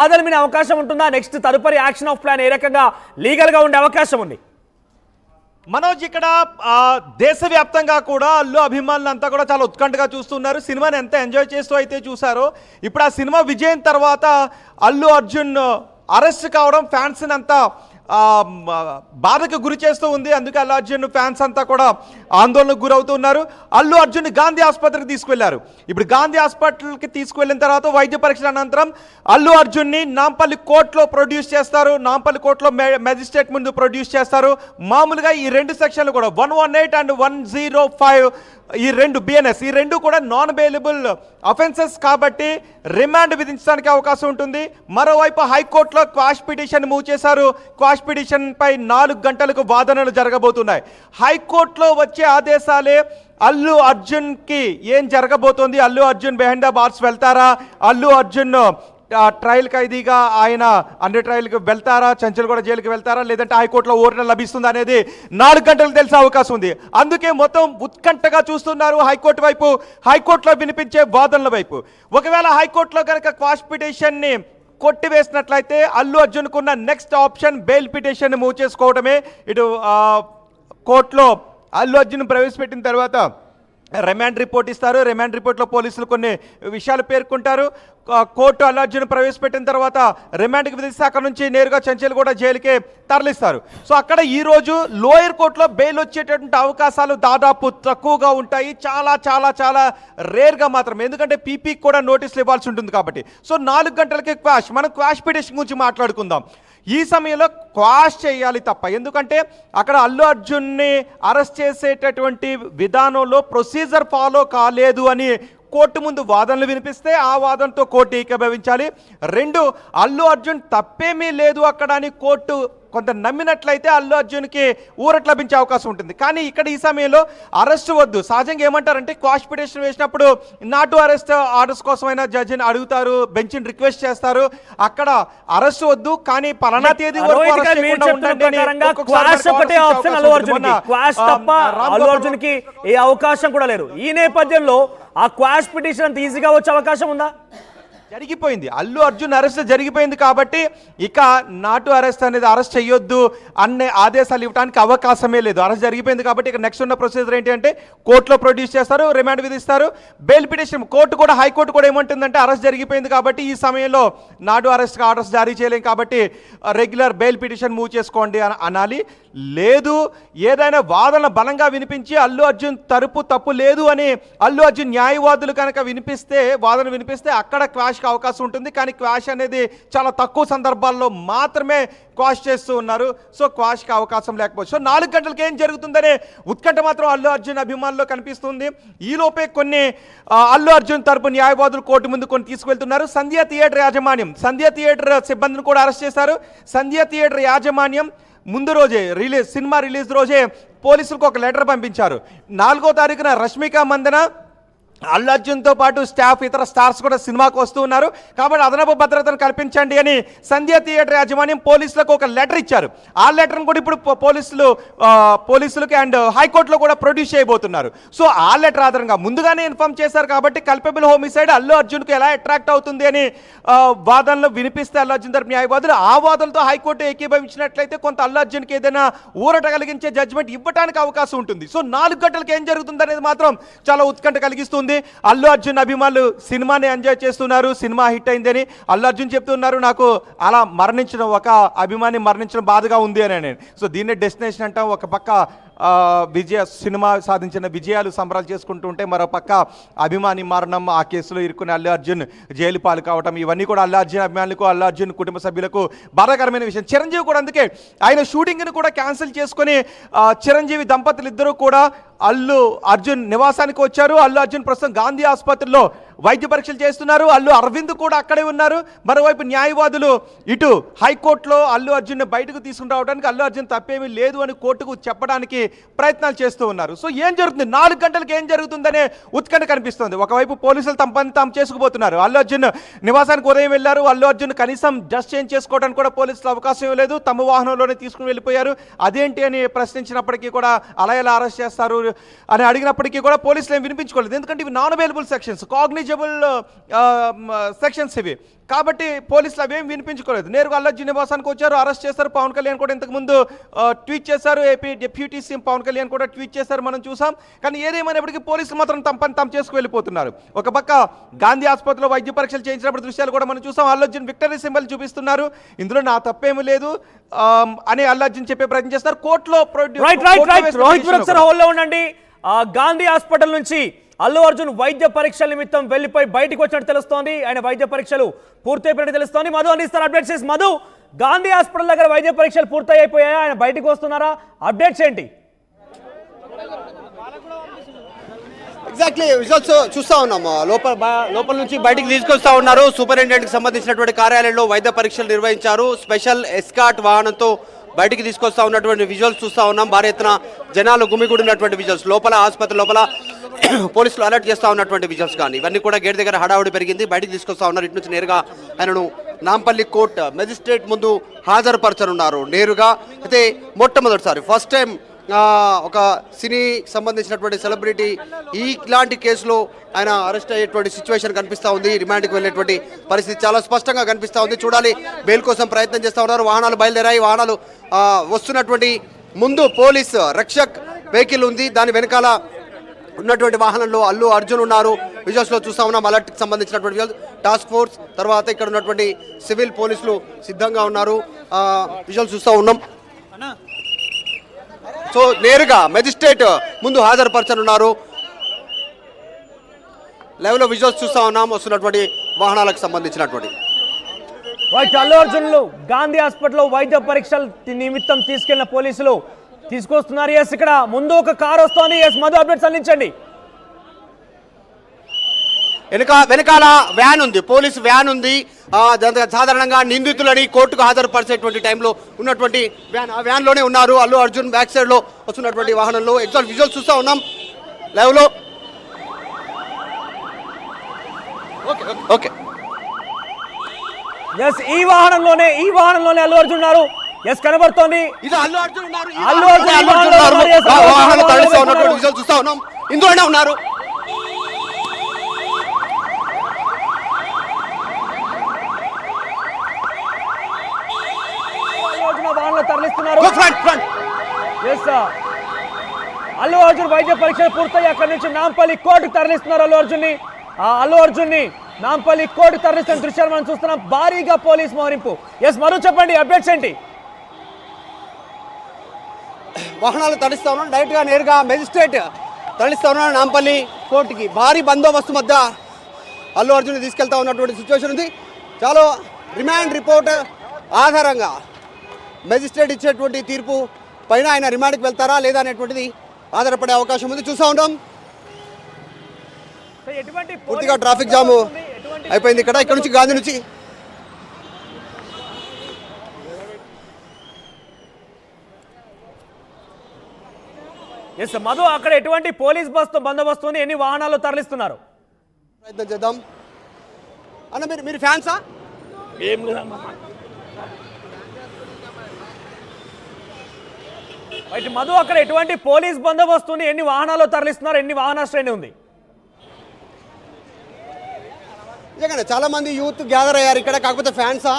వాదన మీద అవకాశం ఉంటుందా? నెక్స్ట్ తదుపరి యాక్షన్ ఆఫ్ ప్లాన్ ఏ రకంగా లీగల్ గా ఉండే అవకాశం ఉంది? మనోజ్, ఇక్కడ దేశవ్యాప్తంగా కూడా అల్లు అభిమానులంతా కూడా చాలా ఉత్కంఠగా చూస్తున్నారు. సినిమాని ఎంత ఎంజాయ్ చేస్తూ అయితే చూసారో, ఇప్పుడు ఆ సినిమా విజయం తర్వాత అల్లు అర్జున్ అరెస్ట్ కావడం ఫ్యాన్స్ అంతా బాధకు గురి చేస్తూ ఉంది. అందుకే అల్లు అర్జున్ ఫ్యాన్స్ అంతా కూడా ఆందోళనకు గురవుతున్నారు. అల్లు అర్జున్ గాంధీ ఆసుపత్రికి తీసుకువెళ్లారు. ఇప్పుడు గాంధీ హాస్పిటల్కి తీసుకువెళ్ళిన తర్వాత వైద్య పరీక్షల అనంతరం అల్లు అర్జున్ని నాంపల్లి కోర్టులో ప్రొడ్యూస్ చేస్తారు. నాంపల్లి కోర్టులో మెజిస్ట్రేట్ ముందు ప్రొడ్యూస్ చేస్తారు. మామూలుగా ఈ రెండు సెక్షన్లు కూడా 118 అండ్ 105 ఈ రెండు బిఎన్ఎస్ ఈ రెండు కూడా నాన్ బెయిలబుల్ అఫెన్సెస్ కాబట్టి రిమాండ్ విధించడానికి అవకాశం ఉంటుంది. మరోవైపు హైకోర్టులో క్వాష్ పిటిషన్ మూవ్ చేశారు. క్వాష్ పిటిషన్ పై 4 గంటలకు వాదనలు జరగబోతున్నాయి. హైకోర్టులో వచ్చే ఆదేశాలే అల్లు అర్జున్కి ఏం జరగబోతోంది, Allu Arjun behind the bars వెళ్తారా, అల్లు అర్జున్ ట్రయల్ ఖైదీగా ఆయన అండర్ ట్రయల్కి వెళ్తారా, చంచల్గూడ జైలుకి వెళ్తారా, లేదంటే హైకోర్టులో ఊరట లభిస్తుంది అనేది 4 గంటలకు తెలిసే అవకాశం ఉంది. అందుకే మొత్తం ఉత్కంఠగా చూస్తున్నారు హైకోర్టు వైపు, హైకోర్టులో వినిపించే వాదనల వైపు. ఒకవేళ హైకోర్టులో కనుక క్వాష్ పిటిషన్ని కొట్టివేసినట్లయితే అల్లు అర్జున్కున్న next option bail petition move చేసుకోవడమే. ఇటు కోర్టులో అల్లు అర్జున్ ప్రవేశపెట్టిన తర్వాత రిమాండ్ రిపోర్ట్ ఇస్తారు. రిమాండ్ రిపోర్ట్లో పోలీసులు కొన్ని విషయాలు పేర్కొంటారు. కోర్టు అల్లు అర్జున్ ప్రవేశపెట్టిన తర్వాత రిమాండ్కి విధిస్తే అక్కడ నుంచి నేరుగా చంచల్గూడ జైలుకే తరలిస్తారు. సో అక్కడ ఈరోజు లోయర్ కోర్టులో బెయిల్ వచ్చేటటువంటి అవకాశాలు దాదాపు తక్కువగా ఉంటాయి. చాలా చాలా చాలా రేర్గా మాత్రమే, ఎందుకంటే పీపీకి కూడా నోటీసులు ఇవ్వాల్సి ఉంటుంది కాబట్టి. సో 4 గంటలకి క్వాష్. మనం క్వాష్ పిటిషన్ గురించి మాట్లాడుకుందాం. ఈ సమయంలో క్వాష్ చేయాలి తప్ప, ఎందుకంటే అక్కడ అల్లు అర్జున్ని అరెస్ట్ చేసేటటువంటి విధానంలో ప్రొసీజర్ ఫాలో కాలేదు అని కోర్టు ముందు వాదనలు వినిపిస్తే ఆ వాదనతో కోర్టు ఏకీభవించాలి. 2, అల్లు అర్జున్ తప్పేమీ లేదు అక్కడ అని కోర్టు కొంత నమ్మినట్లయితే అల్లు అర్జున్కి ఊరట లభించే అవకాశం ఉంటుంది. కానీ ఇక్కడ ఈ సమయంలో అరెస్ట్ వద్దు. సహజంగా ఏమంటారంటే క్వాష్ పిటిషన్ వేసినప్పుడు నాట్ టు అరెస్ట్ ఆర్డర్స్ కోసమైనా జడ్జిని అడుగుతారు, బెంచ్ని రిక్వెస్ట్ చేస్తారు. అక్కడ అరెస్ట్ వద్దు, కానీ పలానా తేదీ వరకు అరెస్ట్ చేయకుండా ఉండండి అని అల్లు అర్జున్కి ఏ అవకాశం కూడా లేదు. ఈ నేపథ్యంలో ఆ క్వాష్ పిటిషన్ అంత ఈజీగా వచ్చే అవకాశం ఉందా? జరిగిపోయింది. అల్లు అర్జున్ అరెస్ట్ జరిగిపోయింది కాబట్టి ఇక నాటు అరెస్ట్ అనేది అరెస్ట్ చేయొద్దు అనే ఆదేశాలు ఇవ్వడానికి అవకాశమే లేదు. అరెస్ట్ జరిగిపోయింది కాబట్టి ఇక నెక్స్ట్ ఉన్న ప్రొసీజర్ ఏంటి అంటే కోర్టులో ప్రొడ్యూస్ చేస్తారు, రిమాండ్ విధిస్తారు, బెయిల్ పిటిషన్. కోర్టు కూడా హైకోర్టు కూడా ఏమంటుందంటే అరెస్ట్ జరిగిపోయింది కాబట్టి ఈ సమయంలో నాటు అరెస్ట్ ఆర్డర్స్ జారీ చేయలేం కాబట్టి రెగ్యులర్ బెయిల్ పిటిషన్ మూవ్ చేసుకోండి అనాలి. లేదు, ఏదైనా వాదన బలంగా వినిపించి అల్లు అర్జున్ తరపు తప్పు లేదు అని అల్లు అర్జున్ న్యాయవాదులు కనుక వాదన వినిపిస్తే అక్కడ క్వాష్కి అవకాశం ఉంటుంది. కానీ క్వాష్ అనేది చాలా తక్కువ సందర్భాల్లో మాత్రమే క్వాష్ చేస్తూ ఉన్నారు. సో క్వాష్కి అవకాశం లేకపోవచ్చు. సో 4 గంటలకి ఏం జరుగుతుందనే ఉత్కంఠ మాత్రం అల్లు అర్జున్ అభిమానుల్లో కనిపిస్తుంది. ఈలోపే కొన్ని అల్లు అర్జున్ తరపు న్యాయవాదులు కోర్టు ముందు కొన్ని తీసుకువెళ్తున్నారు. సంధ్య థియేటర్ యాజమాన్యం, సంధ్య థియేటర్ సిబ్బందిని కూడా అరెస్ట్ చేశారు. సంధ్య థియేటర్ యాజమాన్యం ముందు రోజే సినిమా రిలీజ్ రోజే పోలీసులకు ఒక లెటర్ పంపించారు. 4వ తారీఖున రష్మిక మందన, అల్లు అర్జున్తో పాటు స్టాఫ్, ఇతర స్టార్స్ కూడా సినిమాకు వస్తూ ఉన్నారు కాబట్టి అదనపు భద్రతను కల్పించండి అని సంధ్య థియేటర్ యాజమాన్యం పోలీసులకు ఒక లెటర్ ఇచ్చారు. ఆ లెటర్ను కూడా ఇప్పుడు పోలీసులకి అండ్ హైకోర్టులో కూడా ప్రొడ్యూస్ చేయబోతున్నారు. సో ఆ లెటర్ ఆధారంగా ముందుగానే ఇన్ఫార్మ్ చేశారు కాబట్టి కల్పబుల్ హోమిసైడ్ అల్లు అర్జున్కు ఎలా అట్రాక్ట్ అవుతుంది అని వాదనలు వినిపిస్తే అల్లు అర్జున్ తరపు న్యాయవాదులు ఆ వాదనలతో హైకోర్టు ఏకీభవించినట్లయితే కొంత అల్లు అర్జున్కి ఏదైనా ఊరట కలిగించే జడ్జిమెంట్ ఇవ్వడానికి అవకాశం ఉంటుంది. సో 4 గంటలకు ఏం జరుగుతుంది అనేది మాత్రం చాలా ఉత్కంఠ కలిగిస్తుంది. అల్లు అర్జున్ అభిమానులు సినిమాని ఎంజాయ్ చేస్తున్నారు. సినిమా హిట్ అయిందని అల్లు అర్జున్ చెప్తున్నారు, నాకు అలా ఒక అభిమాని మరణించడం బాధగా ఉంది అని. సో దీన్నే డెస్టినేషన్ అంటాం. ఒక పక్క సినిమా సాధించిన విజయాలు సంబరాలు చేసుకుంటూ ఉంటే మరో పక్క అభిమాని మరణం, ఆ కేసులో ఇరుక్కుని అల్లు అర్జున్ జైలు పాలు కావటం, ఇవన్నీ కూడా అల్లు అర్జున్ అభిమానులకు, అల్లు అర్జున్ కుటుంబ సభ్యులకు బాధాకరమైన విషయం. చిరంజీవి కూడా అందుకే ఆయన షూటింగ్ను కూడా క్యాన్సిల్ చేసుకొని చిరంజీవి దంపతులు ఇద్దరూ కూడా అల్లు అర్జున్ నివాసానికి వచ్చారు. అల్లు అర్జున్ ప్రస్తుతం గాంధీ ఆసుపత్రిలో వైద్య పరీక్షలు చేస్తున్నారు. అల్లు అరవింద్ కూడా అక్కడే ఉన్నారు. మరోవైపు న్యాయవాదులు ఇటు హైకోర్టులో అల్లు అర్జున్ని బయటకు తీసుకుని రావడానికి అల్లు అర్జున్ తప్పేమీ లేదు అని కోర్టుకు చెప్పడానికి ప్రయత్నాలు చేస్తూ ఉన్నారు. సో ఏం జరుగుతుంది, 4 గంటలకు ఏం జరుగుతుందనే ఉత్కంఠ కనిపిస్తుంది. ఒకవైపు పోలీసులు తమ పని తాము చేసుకుపోతున్నారు. అల్లు అర్జున్ నివాసానికి ఉదయం వెళ్ళారు. అల్లు అర్జున్ కనీసం డ్రెస్ చేంజ్ చేసుకోవడానికి కూడా పోలీసులు అవకాశం ఇవ్వలేదు. తమ వాహనంలోనే తీసుకుని వెళ్ళిపోయారు. అదేంటి అని ప్రశ్నించినప్పటికీ కూడా అలా ఎలా అరెస్ట్ చేస్తారు అని అడిగినప్పటికీ కూడా పోలీసులు ఏం వినిపించుకోలేదు. ఎందుకంటే ఇవి non available sections. Cognizant eligible sections ఇవి. కాబట్టి పోలీసులు అవేం వినిపించుకోలేదు. నేరుగా అల్లు అర్జున్ నివాసానికి వచ్చారు, అరెస్ట్ చేశారు. పవన్ కళ్యాణ్ కూడా ఇంతకుముందు ట్వీట్ చేశారు, AP deputy CM Pawan Kalyan కూడా ట్వీట్ చేశారు, మనం చూసాం. కానీ ఏదేమైనప్పటికీ పోలీసులు మాత్రం తమ పని తాము చేసుకు వెళ్ళిపోతున్నారు. ఒక పక్క గాంధీ ఆసుపత్రిలో వైద్య పరీక్షలు చేయించినప్పుడు దృశ్యాలు కూడా మనం చూసాం. అల్లు అర్జున్ విక్టరీ సింబల్ చూపిస్తున్నారు, ఇందులో నా తప్పేమీ లేదు అని అల్లు అర్జున్ చెప్పే ప్రయత్నం చేస్తారు. కోర్టులో ఉండండి. గాంధీ హాస్పిటల్ నుంచి అల్లు అర్జున్ వైద్య పరీక్షల నిమిత్తం వెళ్లిపోయి బయటకు వచ్చినట్టు తెలుస్తోంది. ఆయన వైద్య పరీక్షలు పూర్తయిపోయినట్టు తెలుస్తోంది. మధు అందిస్తారు అప్డేట్స్ చేసి. మధు, గాంధీ హాస్పిటల్ దగ్గర వైద్య పరీక్షలు పూర్తయిపోయాయా? ఆయన బయటకు వస్తున్నారా? అప్డేట్స్ ఏంటి? ఎగ్జాక్ట్లీ విజువల్స్ చూస్తూ ఉన్నాం. లోపల నుంచి బయటికి తీసుకొస్తా ఉన్నారు. సూపరింటెండెంట్కి సంబంధించినటువంటి కార్యాలయంలో వైద్య పరీక్షలు నిర్వహించారు. స్పెషల్ ఎస్కాట్ వాహనంతో బయటికి తీసుకొస్తా ఉన్నటువంటి విజువల్స్ చూస్తూ ఉన్నాం. భారీ ఎత్తున జనాలు గుమిగూడినటువంటి విజువల్స్, లోపల ఆసుపత్రి లోపల పోలీసులు అలర్ట్ చేస్తూ ఉన్నటువంటి విజువల్స్ కానీ ఇవన్నీ కూడా గేట్ దగ్గర హడావుడి పెరిగింది. బయటికి తీసుకొస్తా ఉన్నారు. ఇటు నుంచి నేరుగా ఆయనను నాంపల్లి కోర్టు మెజిస్ట్రేట్ ముందు హాజరుపరచనున్నారు నేరుగా. అయితే మొట్టమొదటిసారి ఫస్ట్ టైం ఒక సినీ సంబంధించినటువంటి సెలబ్రిటీ ఇలాంటి కేసులో ఆయన అరెస్ట్ అయ్యేటువంటి సిచ్యువేషన్ కనిపిస్తూ ఉంది. రిమాండ్కి వెళ్ళేటువంటి పరిస్థితి చాలా స్పష్టంగా కనిపిస్తూ ఉంది. చూడాలి, బెయిల్ కోసం ప్రయత్నం చేస్తూ ఉన్నారు. వాహనాలు బయలుదేరాయి. వాహనాలు వస్తున్నటువంటి ముందు పోలీస్ రక్షక్ వెహికల్ ఉంది, దాని వెనకాల ఉన్నటువంటి వాహనంలో అల్లు అర్జున్ ఉన్నారు. విజువల్స్లో చూస్తా ఉన్నాం. అలర్ట్కి సంబంధించినటువంటి టాస్క్ ఫోర్స్, తర్వాత ఇక్కడ ఉన్నటువంటి సివిల్ పోలీసులు సిద్ధంగా ఉన్నారు. విజువల్స్ చూస్తూ ఉన్నాం. సో నేరుగా మెజిస్ట్రేట్ ముందు హాజరుపరచనున్నారు. లెవెల్లో విజువల్స్ చూస్తా ఉన్నాం వస్తున్నటువంటి వాహనాలకు సంబంధించినటువంటి. అల్లు అర్జున్లు గాంధీ హాస్పిటల్లో వైద్య పరీక్షల నిమిత్తం తీసుకెళ్లిన పోలీసులు తీసుకొస్తున్నారు. ఎస్, ఇక్కడ ముందు ఒక కారు వస్తోంది. ఎస్ మధు, అప్డేట్స్ అందించండి. వెనకాల వ్యాన్ ఉంది, పోలీసు వ్యాన్ ఉంది. సాధారణంగా నిందితులని కోర్టుకు హాజరుపరిచేటువంటి టైంలో ఉన్నటువంటి వ్యాన్, ఆ వ్యాన్లోనే ఉన్నారు. అల్లు అర్జున్ బ్యాక్ సైడ్లో వస్తున్నటువంటి వాహనంలో ఎగ్జాక్ట్ విజువల్స్ చూస్తూ ఉన్నాం లైవ్లో. ఓకే ఎస్, ఈ వాహనంలోనే అల్లు అర్జున్ ఉన్నారు. ఎస్, కనబడుతోంది. ఇది అల్లు అర్జున్ ఉన్నారు. విజువల్ చూస్తా ఉన్నాం. ఇందులోనే ఉన్నారు. తరలిస్తున్నారు. అల్లు అర్జున్ వైద్య పరీక్షలు పూర్తయి అక్కడి నుంచి నాంపల్లి కోర్టుకు తరలిస్తున్నారు. అల్లు అర్జున్ ని నాంపల్లి కోర్టు తరలిస్తున్న దృశ్యాలు మనం చూస్తున్నాం. భారీగా పోలీస్ మోహరింపు. ఎస్ మరో చెప్పండి, అప్డేట్స్ ఏంటి? వాహనాలు తరలిస్తా ఉన్నాం. డైరెక్ట్గా నేరుగా మెజిస్ట్రేట్ తరలిస్తా ఉన్నాం నాంపల్లి కోర్టుకి. భారీ బందోబస్తు మధ్య అల్లు అర్జున్ తీసుకెళ్తా ఉన్నటువంటి సిచ్యువేషన్ ఉంది. చాలా రిమాండ్ రిపోర్ట్ ఆధారంగా మెజిస్ట్రేట్ ఇచ్చేటువంటి తీర్పు పైన ఆయన రిమాండ్కి వెళ్తారా లేదా అనేటువంటిది ఆధారపడే అవకాశం ఉంది. చూస్తూ ఉంటాం. పూర్తిగా ట్రాఫిక్ జాము అయిపోయింది ఇక్కడ నుంచి గాంధీ నుంచి. ఎస్ మధు, అక్కడ ఎటువంటి పోలీస్ బందోబస్తు ఉంది? ఎన్ని వాహనాలు తరలిస్తున్నారు? ప్రయత్నం చేద్దాం. అన్న మీరు ఫ్యాన్సా? ఏం లేదమ్మా. మధు, అక్కడ ఎటువంటి పోలీస్ బందోబస్తు ఉంది? ఎన్ని వాహనాలు తరలిస్తున్నారు? ఎన్ని వాహన శ్రేణి ఉంది? నిజంగానే చాలా మంది యూత్ గ్యాదర్ అయ్యారు ఇక్కడ. కాకపోతే ఫ్యాన్సా